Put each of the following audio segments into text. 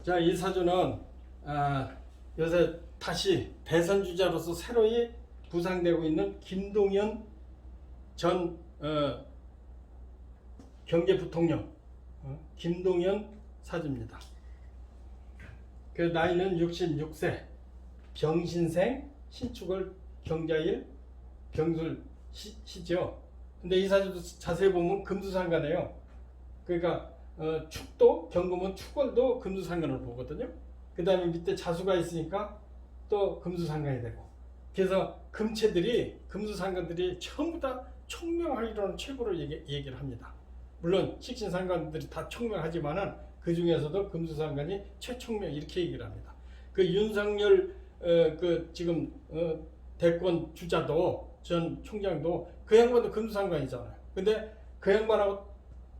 자, 이 사주는 요새 다시 대선 주자로서 새로이 부상되고 있는 김동연 전 경제부통령 김동연 사주입니다. 그 나이는 66세, 병신생, 신축월, 경자일, 병술시죠. 근데 이 사주도 자세히 보면 금수상관이에요. 그러니까 축도, 경금은 축월도 금수상관으로 보거든요. 그 다음에 밑에 자수가 있으니까 또 금수상관이 되고, 그래서 금체들이, 금수상관들이 전부 다 총명하기로는 최고로 얘기를 합니다. 물론 식신상관들이 다 총명하지만은 그 중에서도 금수상관이 최총명 이렇게 얘기를 합니다. 그 윤석열 그 지금 대권 주자도 전 총장도 그 양반도 금수상관이잖아요. 근데 그 양반하고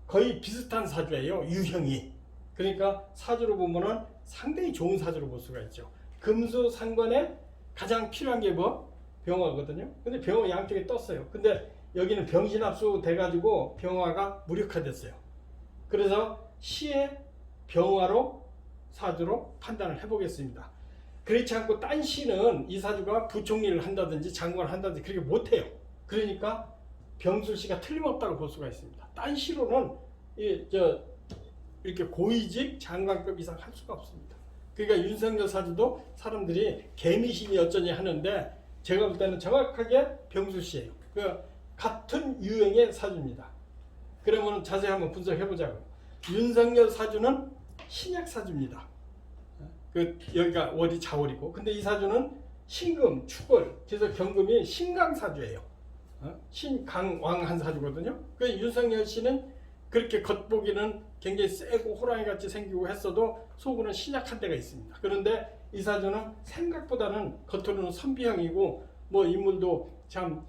거의 비슷한 사주예요, 유형이. 그러니까 사주로 보면은 상당히 좋은 사주로 볼 수가 있죠. 금수상관에 가장 필요한 게 뭐? 병화거든요. 근데 병화 양쪽에 떴어요. 근데 여기는 병신합수 돼가지고 병화가 무력화됐어요. 그래서 시의 병화로 사주로 판단을 해보겠습니다. 그렇지 않고 딴 시는 이 사주가 부총리를 한다든지 장관을 한다든지 그렇게 못해요. 그러니까 병술시가 틀림없다고 볼 수가 있습니다. 딴 시로는 이렇게 고위직 장관급 이상 할 수가 없습니다. 그러니까 윤석열 사주도 사람들이 개미신이 어쩌니 하는데 제가 볼 때는 정확하게 병술시예요. 같은 유형의 사주입니다. 그러면 자세히 한번 분석해보자고요. 윤석열 사주는 신약 사주입니다. 여기가 월이 자월이고, 근데 이 사주는 신금, 축월, 그래서 경금이 신강 사주예요. 신강왕한 사주거든요. 그 윤석열 씨는 그렇게 겉보기는 굉장히 세고 호랑이 같이 생기고 했어도 속으로는 신약한 데가 있습니다. 그런데 이 사주는 생각보다는 겉으로는 선비형이고 뭐 인물도 참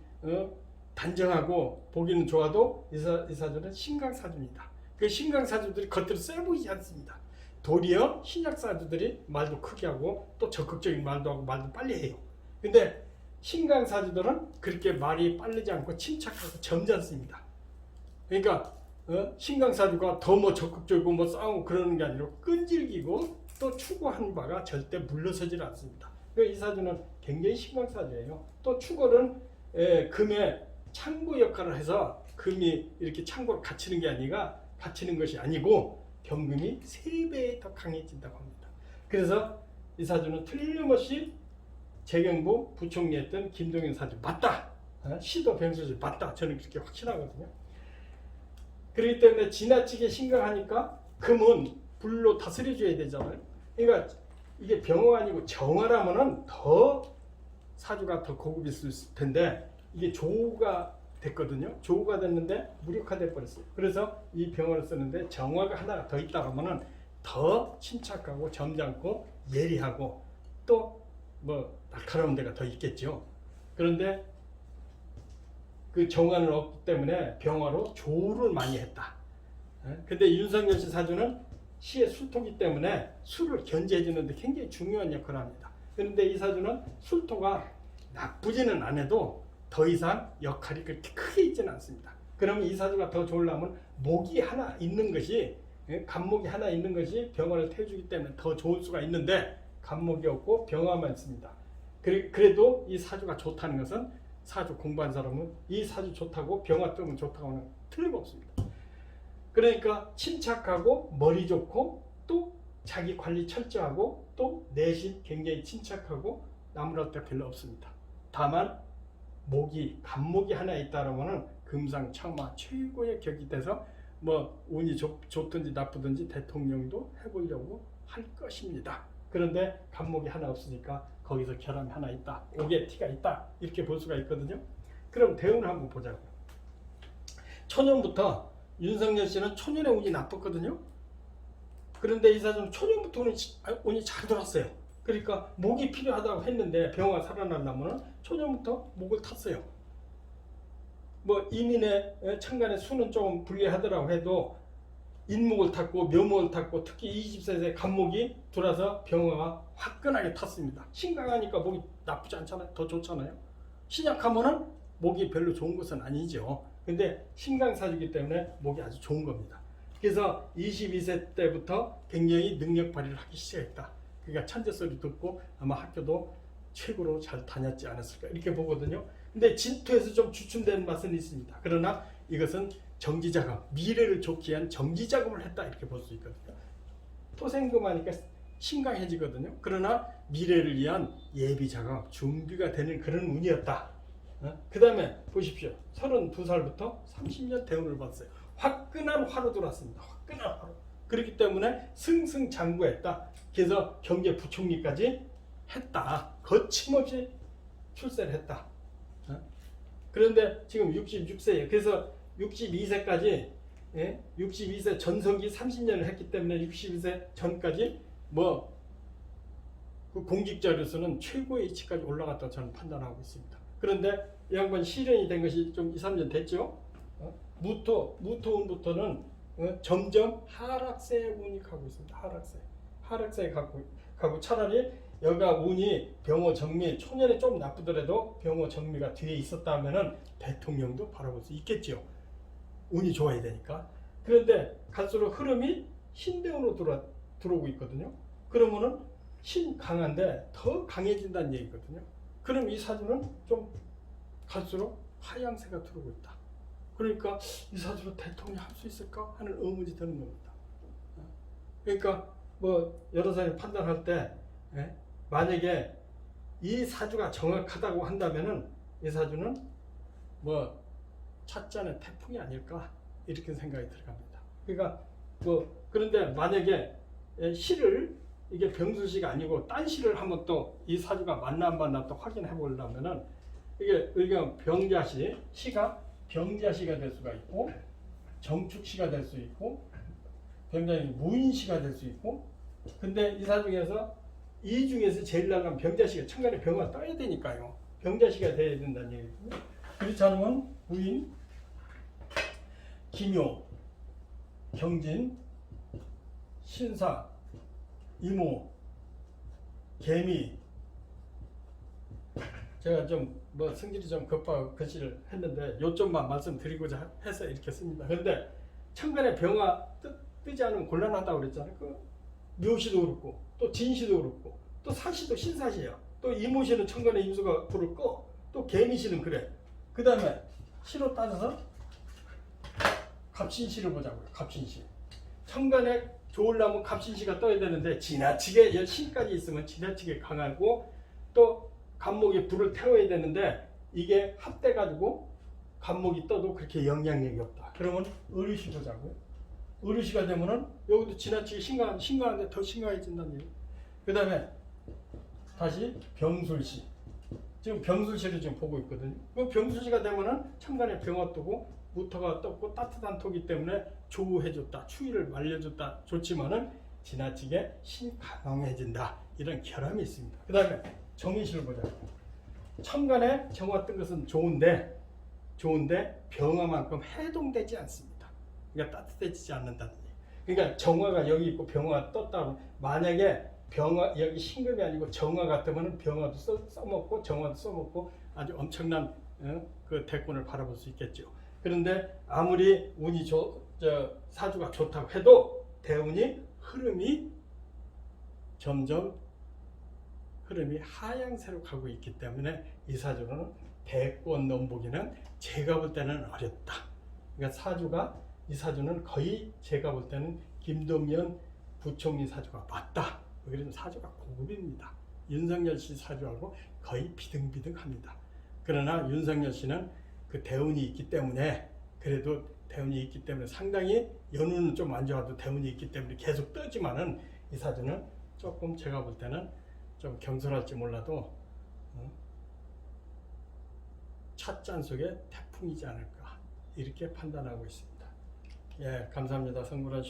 단정하고 보기는 좋아도 이 사주는 신강사주입니다. 그 신강사주들이 겉으로 세 보이지 않습니다. 도리어 신약사주들이 말도 크게 하고 또 적극적인 말도 하고 말도 빨리 해요. 근데 신강사주들은 그렇게 말이 빠르지 않고 침착하고 점잖습니다. 그러니까 신강사주가 더 뭐 적극적이고 뭐 싸우고 그러는 게 아니라 끈질기고 또 추구하는 바가 절대 물러서질 않습니다. 이 사주는 굉장히 신강사주예요. 또 축월은 금의 창구 역할을 해서 금이 이렇게 창고로 갇히는 게 아니라 갇히는 것이 아니고 경금이 3배 더 강해진다고 합니다. 그래서 이 사주는 틀림없이 재경부 부총리 했던 김동연 사주 맞다. 시도 병수지 맞다. 저는 그렇게 확신하거든요. 그렇기 때문에 지나치게 심각하니까 금은 불로 다스려줘야 되잖아요. 그러니까 이게 병화가 아니고 정화라면은 더 사주가 더 고급있을 텐데 이게 조우가 됐거든요. 조우가 됐는데 무력화돼 버렸어요. 그래서 이 병화를 쓰는데 정화가 하나가 더 있다 하면은 더 침착하고 점잖고 예리하고 또 뭐 날카로운 데가 더 있겠죠. 그런데 그 정화는 없기 때문에 병화로 조우를 많이 했다. 근데 윤석열 씨 사주는 시의 술토기 때문에 술을 견제해 주는데 굉장히 중요한 역할을 합니다. 그런데 이 사주는 술토가 나쁘지는 않아도 더 이상 역할이 그렇게 크게 있지는 않습니다. 그러면 이 사주가 더 좋으려면 목이 하나 있는 것이, 간목이 하나 있는 것이 병화를 태워주기 때문에 더 좋을 수가 있는데 간목이 없고 병화만 있습니다. 그래도 이 사주가 좋다는 것은 사주 공부한 사람은 이 사주 좋다고 병화 뜨면 좋다고 하는 틀림없습니다. 그러니까 침착하고 머리 좋고 또 자기 관리 철저하고 또 내신 굉장히 침착하고 나무랄 데 별로 없습니다. 다만 목이 간목이 하나 있다라면은 금상첨화 최고의 격이 돼서 뭐 운이 좋든지 나쁘든지 대통령도 해보려고 할 것입니다. 그런데 간목이 하나 없으니까 거기서 결함이 하나 있다, 옥의 티가 있다 이렇게 볼 수가 있거든요. 그럼 대운을 한번 보자고요. 초년부터 윤석열 씨는 초년에 운이 나빴거든요. 그런데 이 사주는 초년부터 운이 잘 돌았어요. 그러니까 목이 필요하다고 했는데 병화가 살아나려면 초년부터 목을 탔어요. 뭐 이민의 천간의 수는 조금 불리하더라고 해도 인목을 탔고 묘목을 탔고 특히 20세에 간목이 돌아서 병화가 화끈하게 탔습니다. 신강하니까 목이 나쁘지 않잖아요. 더 좋잖아요. 신약하면은 목이 별로 좋은 것은 아니죠. 근데 신강사주기 때문에 목이 아주 좋은 겁니다. 그래서 22세 때부터 굉장히 능력 발휘를 하기 시작했다. 그러니까 천재 소리 듣고 아마 학교도 최고로 잘 다녔지 않았을까 이렇게 보거든요. 근데 진토에서 좀 주춤되는 맛은 있습니다. 그러나 이것은 정지작업, 미래를 좋게 위한 정지작업을 했다 이렇게 볼 수 있거든요. 토생금하니까 심각해지거든요. 그러나 미래를 위한 예비작업, 준비가 되는 그런 운이었다. 그 다음에 보십시오. 32살부터 30년 대운을 봤어요. 화끈한 화로 들어왔습니다. 화끈한 화로. 그렇기 때문에 승승장구했다. 그래서 경제부총리까지 했다. 거침없이 출세를 했다. 그런데 지금 66세예요. 그래서 62세까지 62세 전성기 30년을 했기 때문에 62세 전까지 그 공직자로서는 최고의 위치까지 올라갔다고 저는 판단하고 있습니다. 그런데 이 양반 실현이 된 것이 좀 2, 3년 됐죠. 무토운부터는 점점 하락세의 운이 가고 있습니다. 하락세에 가고 차라리 여가 운이 병호 정미 초년에 좀 나쁘더라도 병호 정미가 뒤에 있었다면은 대통령도 바라볼 수 있겠죠. 운이 좋아야 되니까. 그런데 갈수록 흐름이 신대운으로 들어오고 있거든요. 그러면은 신 강한데 더 강해진다는 얘기거든요. 그럼 이 사주는 좀 갈수록 하향세가 들어오고 있다. 그러니까 이 사주로 대통령 할 수 있을까 하는 의문이 드는 겁니다. 그러니까 여러 사람이 판단할 때 만약에 이 사주가 정확하다고 한다면은 이 사주는 찻잔의 태풍이 아닐까 이렇게 생각이 들어갑니다. 그러니까 그런데 만약에 시를 이게 병술시가 아니고 딴 시를 한번 또 이 사주가 맞나 안 맞나 또 확인해 보려면은 이게 의견 병자시 시가 병자시가 될 수가 있고 정축시가 될 수 있고 굉장히 무인시가 될 수 있고 근데 이 사주 중에서 이 중에서 제일 나간 병자시가 천간에 병화가 떠야 되니까요. 병자시가 돼야 된다는 얘기거든요. 그렇지 않으면 무인, 기묘, 경진, 신사, 이모, 개미 제가 좀 성질이 좀 급하고 글씨를 했는데 요점만 말씀드리고자 해서 이렇게 씁니다. 그런데 천간에 병화 뜨지 않으면 곤란하다고 그랬잖아요. 그 묘시도 그렇고 또 진시도 그렇고 또 사시도 신사시예요. 또 이모시는 천간에 임수가 불을 꺼. 또 개미시는 그래. 그 다음에 시로 따져서 갑신시를 보자고요. 갑신시. 천간에 좋으려면 갑신시가 떠야 되는데 지나치게 신까지 있으면 지나치게 강하고 또 갑목이 불을 태워야 되는데 이게 합돼가지고 갑목이 떠도 그렇게 영향력이 없다. 그러면 을유시 보자고요. 을유시가 되면은 여기도 지나치게 심각한데 더 심각해진다는 얘기. 그 다음에 다시 병술시. 지금 병술시를 지금 보고 있거든요. 그 병술시가 되면은 천간에 병화 뜨고 무토가 떴고 따뜻한 토기 때문에 조우해줬다, 추위를 말려줬다 좋지만은 지나치게 신강해진다 이런 결함이 있습니다. 그 다음에 정인시를 보자. 천간에 정화 뜬 것은 좋은데 병화만큼 해동되지 않습니다. 그러니까 따뜻해지지 않는다는 얘기. 그러니까 정화가 여기 있고 병화가 떴다면 만약에 병화 여기 신금이 아니고 정화 같으면 병화도 써먹고 정화도 써먹고 아주 엄청난 그 대권을 바라볼 수 있겠죠. 그런데 아무리 운이 사주가 좋다고 해도 대운이 점점 흐름이 하향세로 가고 있기 때문에 이 사주는 대권 넘보기는 제가 볼 때는 어렵다. 그러니까 이 사주는 거의 제가 볼 때는 김동연 부총리 사주가 맞다. 그래서 사주가 고급입니다. 윤석열 씨 사주하고 거의 비등비등합니다. 그러나 윤석열 씨는 그 대운이 있기 때문에 그래도 대운이 있기 때문에 상당히 연운은 좀 안 좋아도 대운이 있기 때문에 계속 뜨지만은 이 사주는 조금 제가 볼 때는 좀 경솔할지 몰라도 찻잔 속에 태풍이지 않을까 이렇게 판단하고 있습니다. 예, 감사합니다. 성불한